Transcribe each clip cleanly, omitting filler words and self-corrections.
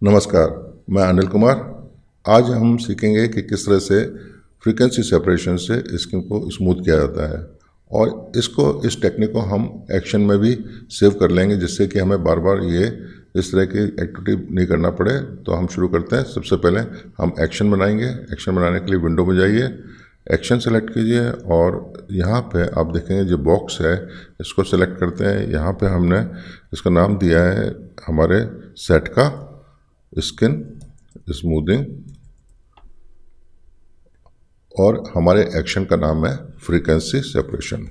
नमस्कार, मैं अनिल कुमार। आज हम सीखेंगे कि किस तरह से फ्रीक्वेंसी सेपरेशन से स्किन को स्मूथ किया जाता है और इस टेक्निक को हम एक्शन में भी सेव कर लेंगे, जिससे कि हमें बार बार ये इस तरह की एक्टिविटी नहीं करना पड़े। तो हम शुरू करते हैं। सबसे पहले हम एक्शन बनाएंगे। एक्शन बनाने के लिए विंडो में जाइए, एक्शन सेलेक्ट कीजिए और यहाँ पे आप देखेंगे जो बॉक्स है इसको सेलेक्ट करते हैं। यहाँ पे हमने इसका नाम दिया है हमारे सेट का स्किन स्मूथिंग और हमारे एक्शन का नाम है फ्रीक्वेंसी सेपरेशन।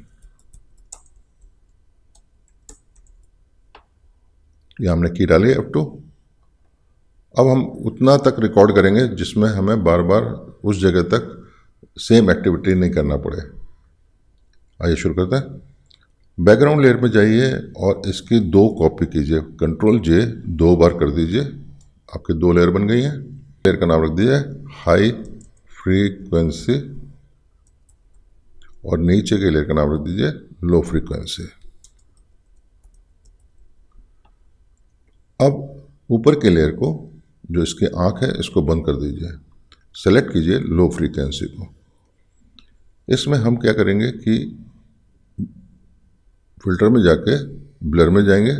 ये हमने की डाली F2। अब हम उतना तक रिकॉर्ड करेंगे जिसमें हमें बार बार उस जगह तक सेम एक्टिविटी नहीं करना पड़े। आइए शुरू करते हैं। बैकग्राउंड लेयर में जाइए और इसकी 2 कॉपी कीजिए। Ctrl+J 2 बार कर दीजिए। आपके 2 लेयर बन गई हैं। लेयर का नाम रख दीजिए हाई फ्रीक्वेंसी और नीचे के लेयर का नाम रख दीजिए लो फ्रीक्वेंसी। अब ऊपर के लेयर को, जो इसकी आंख है, इसको बंद कर दीजिए। सेलेक्ट कीजिए लो फ्रीक्वेंसी को। इसमें हम क्या करेंगे कि फिल्टर में जाके ब्लर में जाएंगे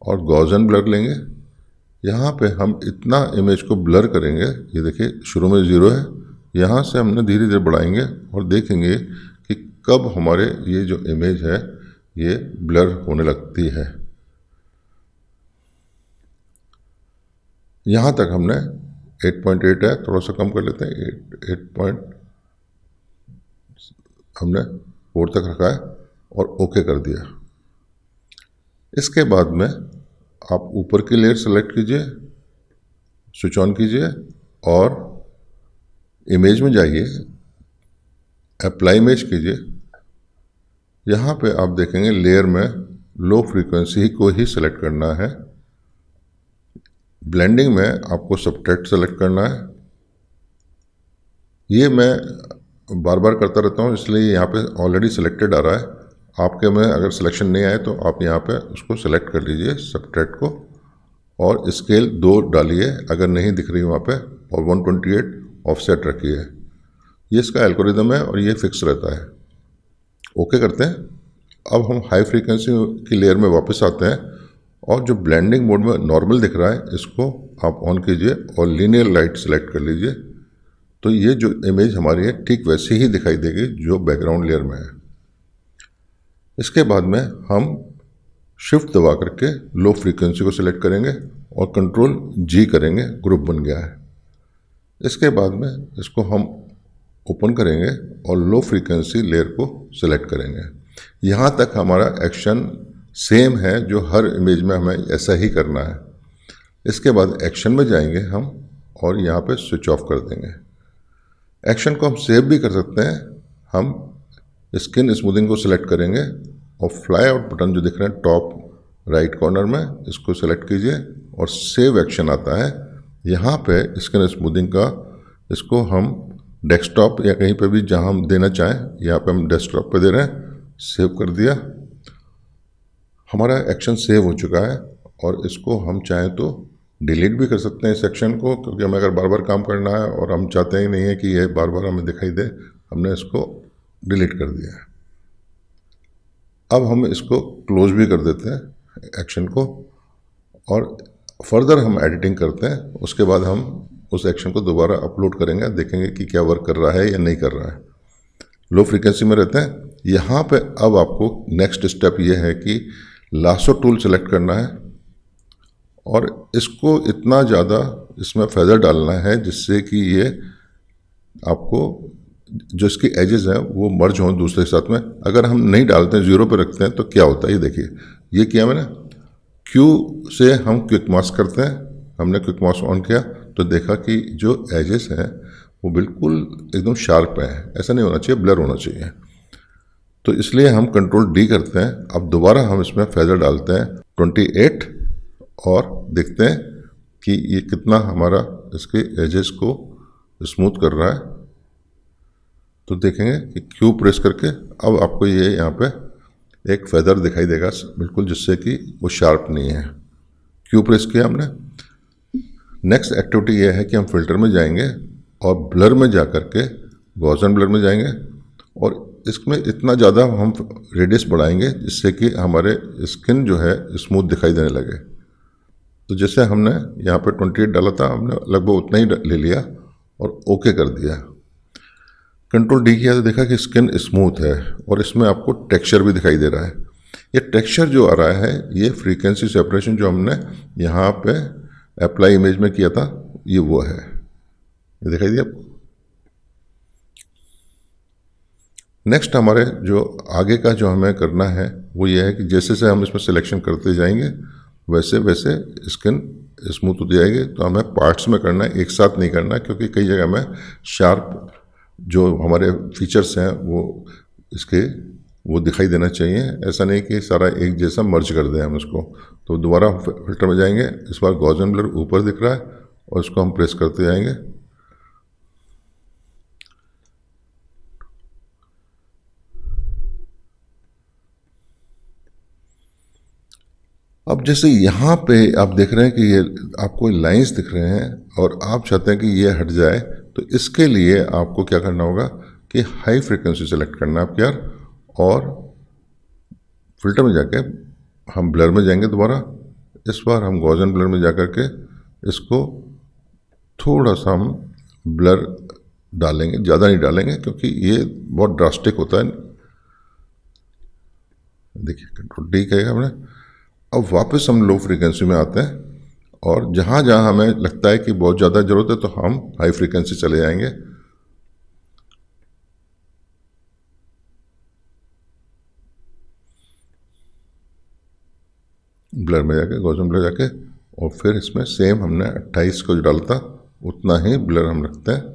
और गॉसियन ब्लर लेंगे। यहाँ पे हम इतना इमेज को ब्लर करेंगे, ये देखिए शुरू में 0 है, यहाँ से हमने धीरे धीरे बढ़ाएंगे और देखेंगे कि कब हमारे ये जो इमेज है ये ब्लर होने लगती है। यहाँ तक हमने 8.8 है, थोड़ा सा कम कर लेते हैं। 8 हमने 4 तक रखा है और ओके कर दिया। इसके बाद में आप ऊपर की लेयर सेलेक्ट कीजिए, स्विच ऑन कीजिए और इमेज में जाइए, अप्लाई इमेज कीजिए। यहाँ पे आप देखेंगे लेयर में लो फ्रीक्वेंसी को ही सेलेक्ट करना है। ब्लेंडिंग में आपको सबट्रैक्ट सेलेक्ट करना है। ये मैं बार बार करता रहता हूँ, इसलिए यहाँ पे ऑलरेडी सिलेक्टेड आ रहा है। आपके में अगर सिलेक्शन नहीं आए तो आप यहाँ पे उसको सेलेक्ट कर लीजिए सबट्रैक्ट को और स्केल 2 डालिए अगर नहीं दिख रही वहाँ पे, और 128 ऑफसेट रखिए। ये इसका एल्गोरिदम है और ये फिक्स रहता है। ओके करते हैं। अब हम हाई फ्रीक्वेंसी की लेयर में वापस आते हैं और जो ब्लेंडिंग मोड में नॉर्मल दिख रहा है इसको आप ऑन कीजिए और लीनियर लाइट सेलेक्ट कर लीजिए। तो ये जो इमेज हमारी है ठीक वैसी ही दिखाई देगी जो बैकग्राउंड लेयर में है। इसके बाद में हम शिफ्ट दबा करके लो फ्रीक्वेंसी को सिलेक्ट करेंगे और Ctrl+G करेंगे, ग्रुप बन गया है। इसके बाद में इसको हम ओपन करेंगे और लो फ्रीक्वेंसी लेयर को सिलेक्ट करेंगे। यहाँ तक हमारा एक्शन सेम है जो हर इमेज में हमें ऐसा ही करना है। इसके बाद एक्शन में जाएंगे हम और यहाँ पे स्विच ऑफ कर देंगे। एक्शन को हम सेव भी कर सकते हैं। हम स्किन स्मूथिंग को सिलेक्ट करेंगे और फ्लाई आउट बटन जो दिख रहे हैं टॉप राइट कॉर्नर में, इसको सेलेक्ट कीजिए और सेव एक्शन आता है। यहाँ पे स्किन स्मूथिंग का इसको हम डेस्कटॉप या कहीं पे भी जहाँ हम देना चाहें, यहाँ पे हम डेस्कटॉप पे दे रहे हैं। सेव कर दिया। हमारा एक्शन सेव हो चुका है और इसको हम चाहें तो डिलीट भी कर सकते हैं इस एक्शन को, क्योंकि हमें अगर बार बार काम करना है और हम चाहते ही नहीं है कि ये बार बार हमें दिखाई दे, हमने इसको डिलीट कर दिया है। अब हम इसको क्लोज भी कर देते हैं एक्शन को और फर्दर हम एडिटिंग करते हैं। उसके बाद हम उस एक्शन को दोबारा अपलोड करेंगे, देखेंगे कि क्या वर्क कर रहा है या नहीं कर रहा है। लो फ्रीक्वेंसी में रहते हैं। यहाँ पे अब आपको नेक्स्ट स्टेप ये है कि लासो टूल सेलेक्ट करना है और इसको इतना ज़्यादा इसमें फेदर डालना है जिससे कि ये आपको जो इसकी एजेस हैं वो मर्ज हों दूसरे के साथ में। अगर हम नहीं डालते हैं, 0 पे रखते हैं, तो क्या होता है ये देखिए। ये किया मैंने, क्यू से हम क्विक मास्क करते हैं। हमने क्विक मास्क ऑन किया तो देखा कि जो एजेस हैं वो बिल्कुल एकदम शार्प है। ऐसा नहीं होना चाहिए, ब्लर होना चाहिए। तो इसलिए हम Ctrl+D करते हैं। अब दोबारा हम इसमें फेदर डालते हैं 28 और देखते हैं कि ये कितना हमारा इसके एजेस को स्मूथ कर रहा है। तो देखेंगे कि क्यू प्रेस करके अब आपको ये यहाँ पे एक फेदर दिखाई देगा बिल्कुल, जिससे कि वो शार्प नहीं है। क्यू प्रेस किया हमने नेक्स्ट एक्टिविटी ये है कि हम फिल्टर में जाएंगे और ब्लर में जा कर के गॉसियन ब्लर में जाएंगे और इसमें इतना ज़्यादा हम रेडियस बढ़ाएंगे जिससे कि हमारे स्किन जो है स्मूथ दिखाई देने लगे। तो जैसे हमने यहाँ पे 28 डाला था, हमने लगभग उतना ही ले लिया और ओके कर दिया। कंट्रोल डी किया तो देखा कि स्किन स्मूथ है और इसमें आपको टेक्सचर भी दिखाई दे रहा है। ये टेक्सचर जो आ रहा है ये फ्रीक्वेंसी सेपरेशन जो हमने यहाँ पे अप्लाई इमेज में किया था ये वो है, ये दिखाई दिया आपको। नेक्स्ट हमारे जो आगे का जो हमें करना है वो ये है कि जैसे से हम इसमें सिलेक्शन करते जाएंगे वैसे वैसे स्किन स्मूथ होती जाएगी। तो हमें पार्ट्स में करना है, एक साथ नहीं करना है, क्योंकि कई जगह में शार्प जो हमारे फीचर्स हैं वो दिखाई देना चाहिए। ऐसा नहीं कि सारा एक जैसा मर्ज कर दें हम इसको। तो दोबारा फिल्टर में जाएंगे, इस बार गॉसियन ब्लर ऊपर दिख रहा है और इसको हम प्रेस करते जाएंगे। अब जैसे यहाँ पे आप देख रहे हैं कि ये आपको लाइंस दिख रहे हैं और आप चाहते हैं कि ये हट जाए, तो इसके लिए आपको क्या करना होगा कि हाई फ्रीक्वेंसी सेलेक्ट करना है आप यार, और फिल्टर में जाके हम ब्लर में जाएंगे दोबारा। इस बार हम गॉसियन ब्लर में जाकर के इसको थोड़ा सा हम ब्लर डालेंगे, ज़्यादा नहीं डालेंगे क्योंकि ये बहुत ड्रास्टिक होता है। देखिए कंट्रोल डी कहेगा हमने। अब वापस हम लो फ्रीक्वेंसी में आते हैं और जहाँ जहाँ हमें लगता है कि बहुत ज़्यादा ज़रूरत है तो हम हाई फ्रीक्वेंसी चले जाएंगे। ब्लर में जाके गॉसियन ब्लर जाके और फिर इसमें सेम हमने 28 को जो डाला था उतना ही ब्लर हम रखते हैं।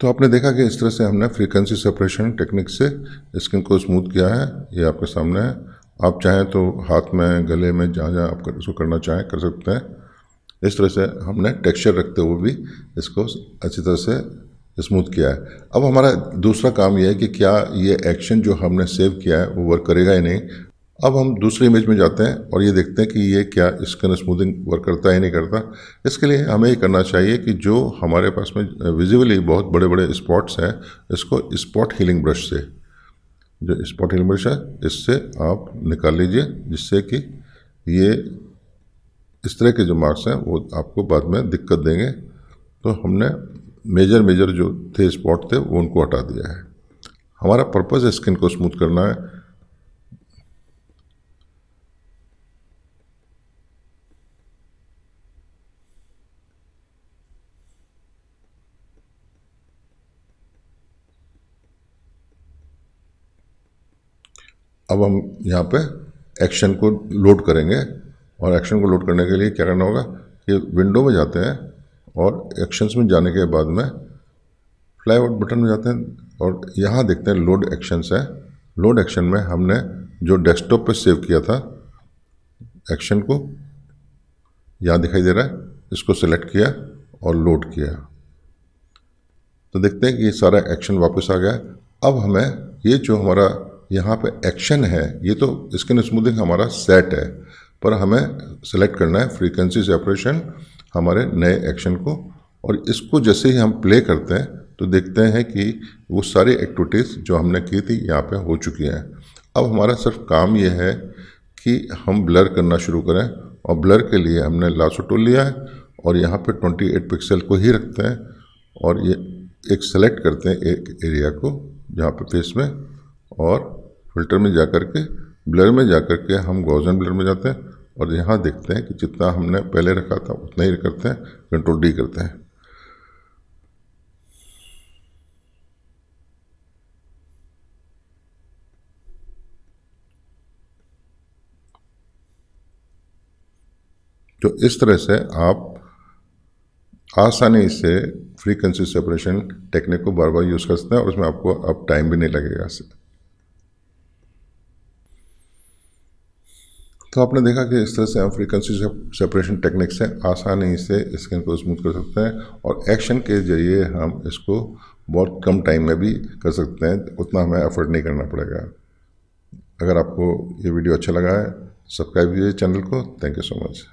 तो आपने देखा कि इस तरह से हमने फ्रीक्वेंसी सेपरेशन टेक्निक से स्किन को स्मूथ किया है। ये आपके सामने है। आप चाहें तो हाथ में, गले में, जहाँ जहाँ आप इसको करना चाहें कर सकते हैं। इस तरह से हमने टेक्सचर रखते हुए भी इसको अच्छी तरह से स्मूथ किया है। अब हमारा दूसरा काम यह है कि क्या ये एक्शन जो हमने सेव किया है वो वर्क करेगा या नहीं। अब हम दूसरी इमेज में जाते हैं और ये देखते हैं कि ये क्या स्किन स्मूथिंग वर्क करता है या नहीं करता। इसके लिए हमें ये करना चाहिए कि जो हमारे पास में विजिबली बहुत बड़े बड़े स्पॉट्स हैं, इसको स्पॉट हीलिंग ब्रश से, जो स्पॉट हीलिंग ब्रश है इससे आप निकाल लीजिए, जिससे कि ये इस तरह के जो मार्क्स हैं वो आपको बाद में दिक्कत देंगे। तो हमने मेजर जो थे स्पॉट थे वो उनको हटा दिया है। हमारा पर्पज़ स्किन को स्मूथ करना है। अब हम यहाँ पे एक्शन को लोड करेंगे और एक्शन को लोड करने के लिए क्या करना होगा कि विंडो में जाते हैं और एक्शंस में जाने के बाद में फ्लाई आउट बटन में जाते हैं और यहाँ देखते हैं लोड एक्शंस है। लोड एक्शन में हमने जो डेस्कटॉप पे सेव किया था एक्शन को यहाँ दिखाई दे रहा है, इसको सेलेक्ट किया और लोड किया तो देखते हैं कि ये सारा एक्शन वापस आ गया। अब हमें ये जो हमारा यहाँ पे एक्शन है, ये तो स्किन स्मूथिंग हमारा सेट है, पर हमें सेलेक्ट करना है फ्रीक्वेंसी सेपरेशन हमारे नए एक्शन को। और इसको जैसे ही हम प्ले करते हैं तो देखते हैं कि वो सारी एक्टिविटीज़ जो हमने की थी यहाँ पे हो चुकी हैं। अब हमारा सिर्फ काम ये है कि हम ब्लर करना शुरू करें और ब्लर के लिए हमने लासो टूल लिया है और यहाँ पे 28 पिक्सल को ही रखते हैं और ये एक सेलेक्ट करते हैं एक एरिया को जहाँ पे फेस में, और फिल्टर में जा कर के ब्लर में जा कर के हम गॉसियन ब्लर में जाते हैं और यहाँ देखते हैं कि जितना हमने पहले रखा था उतना ही करते हैं, कंट्रोल डी करते हैं। तो इस तरह से आप आसानी से फ्रीक्वेंसी सेपरेशन टेक्निक को बार बार यूज़ कर सकते हैं और उसमें आपको अब टाइम भी नहीं लगेगा। तो आपने देखा कि इस तरह से हम फ्रीक्वेंसी सेपरेशन टेक्निक से आसानी से स्किन को स्मूथ कर सकते हैं और एक्शन के जरिए हम इसको बहुत कम टाइम में भी कर सकते हैं, उतना हमें एफर्ट नहीं करना पड़ेगा। अगर आपको ये वीडियो अच्छा लगा है, सब्सक्राइब कीजिए चैनल को। Thank you so much.